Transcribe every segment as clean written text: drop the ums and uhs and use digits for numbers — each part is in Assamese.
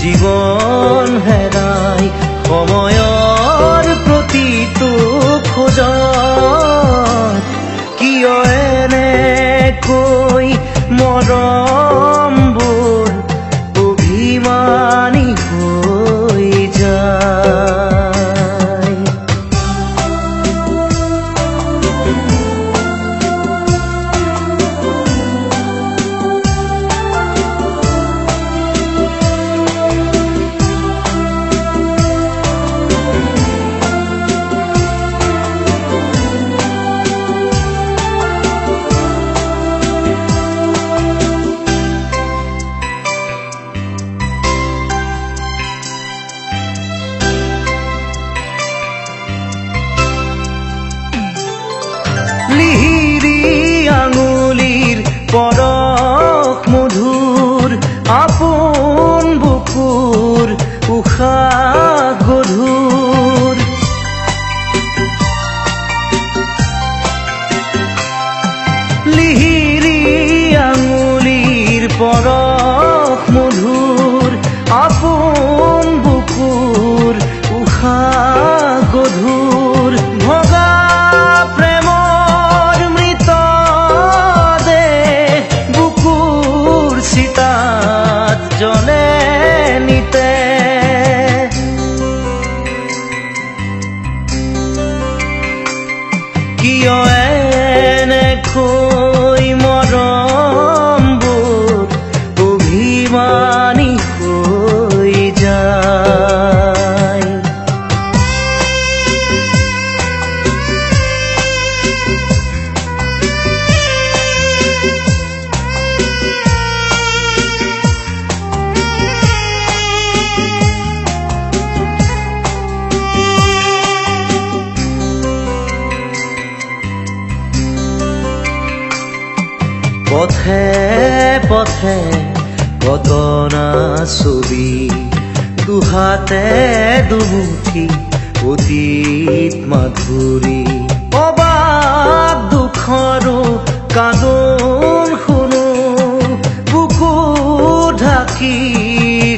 জীৱন হেৰাই সময়ৰ প্ৰতিটো খোজত কিয় এনেকৈ মৰমবোৰ অভিমানী হৈ যায়। লিহিৰি আঙুলিৰ পৰশ মধুৰ আপোন বুকুৰ উশাহ গধুৰ লিহিৰি আঙুলিৰ পৰশ মধুৰ আপোন বুকুৰ উশাহ গধুৰ ভগা জনে নিতে কিয় এনেকৈ মৰমবোৰ অভিমানী হৈ যায়। পথে পথে কতনা ছবি দুহাতে দুমুঠি অতীত মাধুৰী অবাক দুখৰো কান্দোন শুনো বুকু ঢাকি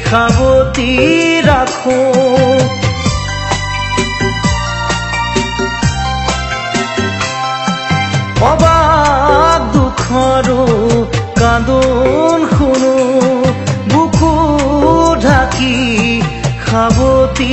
সাৱটি ৰাখো অবাক দুখৰো কান্দোন শুনো বুকু ঢাকি সাৱটি